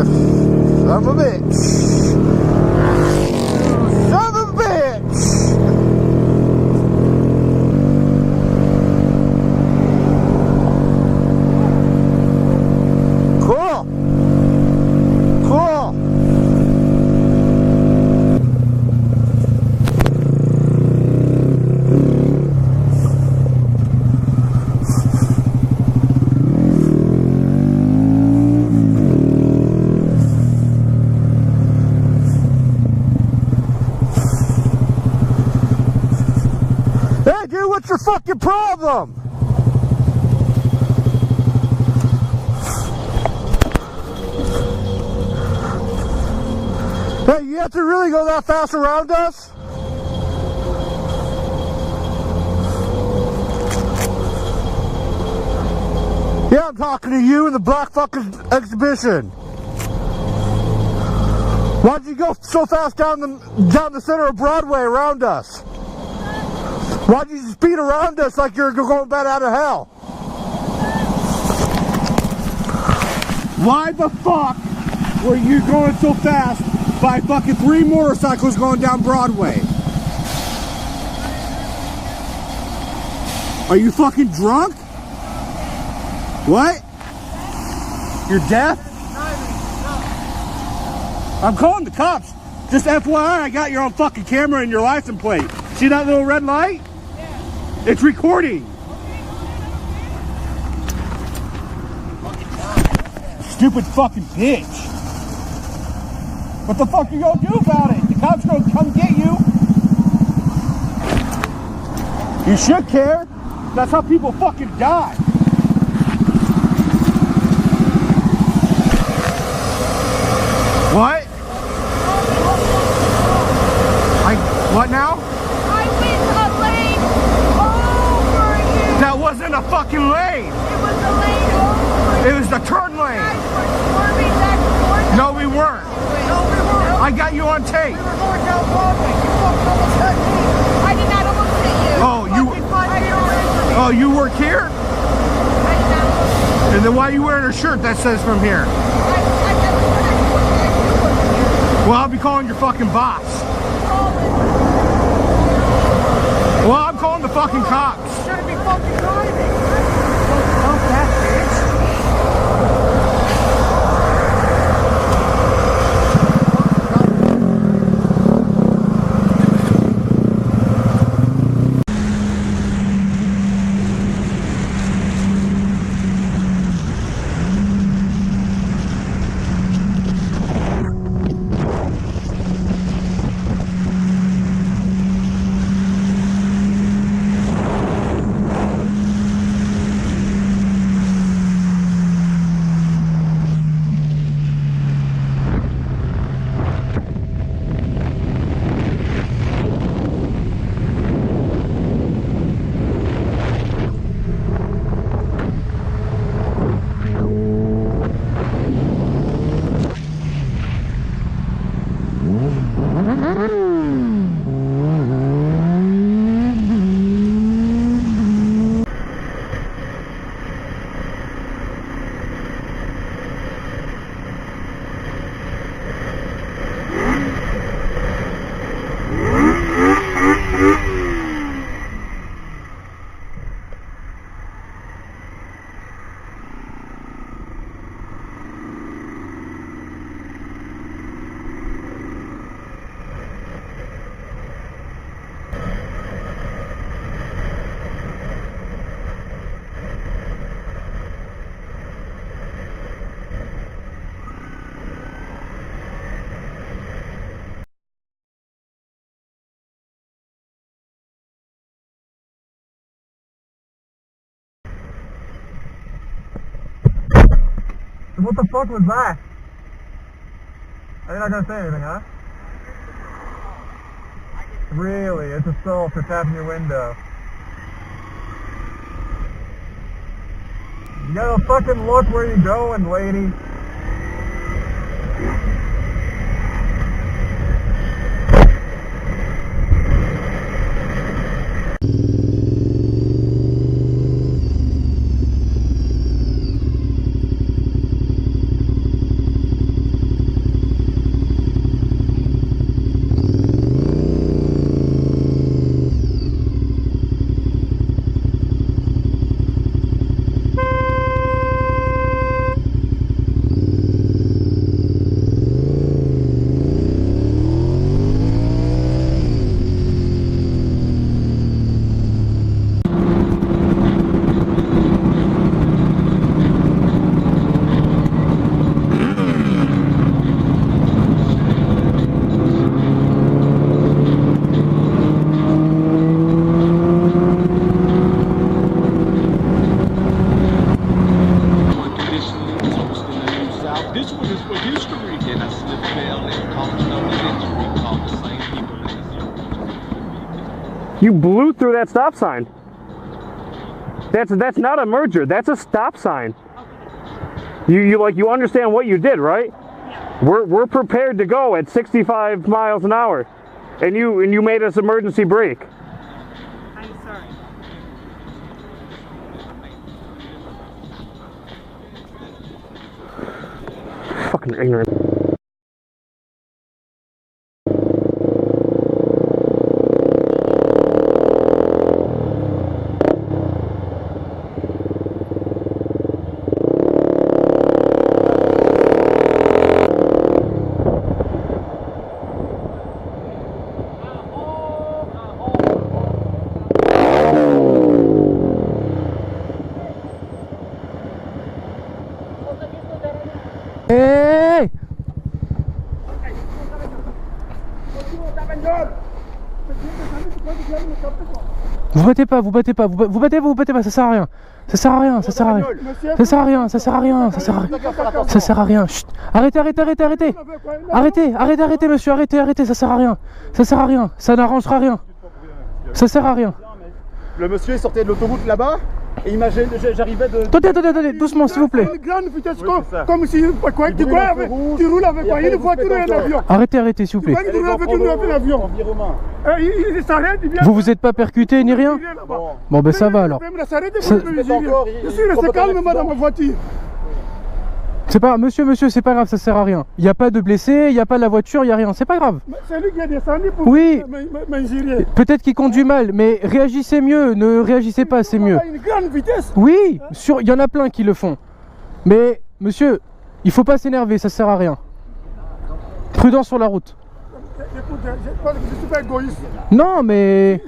You son of a bitch. Son of a bitch. Cool. Cool. Hey, dude, what's your fucking problem? Hey, you have to really go that fast around us? Yeah, I'm talking to you in the black fucking exhibition. Why'd you go so fast down the center of Broadway around us? Why'd you speed around us like you're going back out of hell? Why the fuck were you going so fast by fucking 3 motorcycles going down Broadway? Are you fucking drunk? What? You're deaf? I'm calling the cops. Just FYI, I got your own fucking camera and your license plate. See that little red light? Yeah. It's recording. Stupid fucking bitch. What the fuck you gonna do about it? The cops gonna come get you. You should care. That's how people fucking die. What? What now? I went a lane over you. That wasn't a fucking lane. It was a lane over you. It was the turn lane. You guys were swerving back and forth. No, we weren't. No, we weren't. I got you on tape. We were going down Broadway. You fucking almost hit me. I did not almost hit you. Oh, you Oh, you work here? I did not almost hit you. And then why are you wearing a shirt that says from here? Well, I'll be calling your fucking boss. Well, I'm calling the fucking cops. You shouldn't be fucking driving. Don't that bitch. What the fuck was that? Are you not gonna say anything, huh? Really? It's assault for tapping your window. You gotta fucking look where you're going, lady. history. Then I slipped, fell, and caused another injury. Called the same people as You blew through that stop sign. That's not a merger. That's a stop sign. You understand what you did, right? We're prepared to go at 65 miles an hour, and you made us emergency brake. I'm sorry. Fucking ignorant. Hey! Vous battez pas, vous battez pas, vous battez pas, ça sert à rien. Ça sert à rien, ça sert à rien. Ça sert à rien, ça sert à rien, ça sert à rien. Ça sert à rien. Chut. Arrêtez, monsieur, arrêtez, ça sert à rien. Ça sert à rien, ça n'arrangera rien. Ça sert à rien. Le monsieur sortait de l'autoroute là-bas et j'arrivais de... Attendez, doucement s'il vous plaît. Une grande vitesse comme si tu roules avec quoi, une voiture et un avion. Arrêtez s'il vous plaît. Tu roules avec un avion. Il s'arrête, il vient. Vous vous êtes pas percuté ni rien? Bon ben ça va alors. Je suis resté calme dans ma voiture. C'est pas, monsieur, c'est pas grave, ça sert à rien. Il n'y a pas de blessés, il n'y a pas de la voiture, il n'y a rien, c'est pas grave. C'est lui qui a descendu pour m'injurier. Peut-être qu'il conduit mal, mais réagissez mieux, ne réagissez pas, c'est mieux. Une grande vitesse. Oui, il y en a plein qui le font. Mais, monsieur, il faut pas s'énerver, ça sert à rien. Prudent sur la route. Écoute, je suis pas égoïste. Non, mais...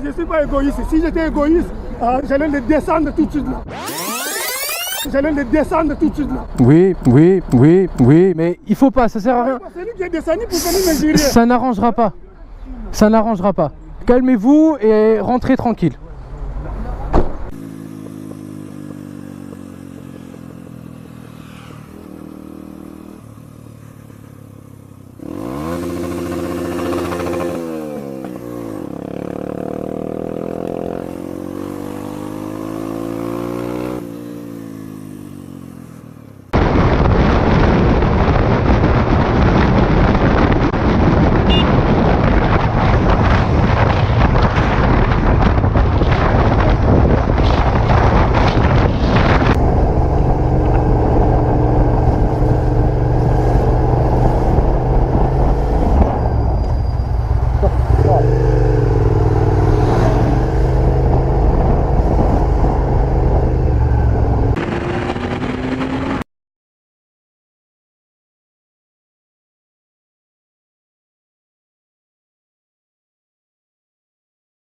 Je suis pas égoïste. Si j'étais égoïste, j'allais le descendre tout de suite là. Oui, mais il faut pas, ça sert à rien. C'est lui qui est descendu pour venir m'injurier. Ça n'arrangera pas. Ça n'arrangera pas. Calmez-vous et rentrez tranquille.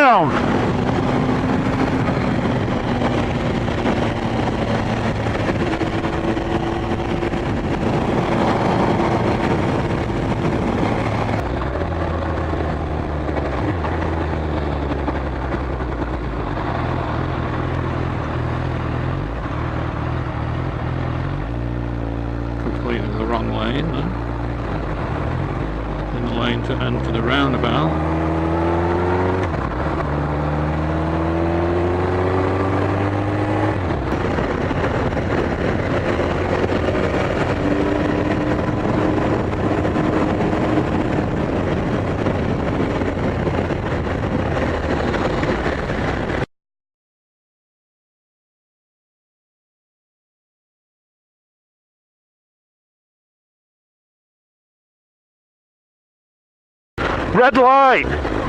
Down. completely the wrong lane then. In the lane to enter the roundabout. Red light.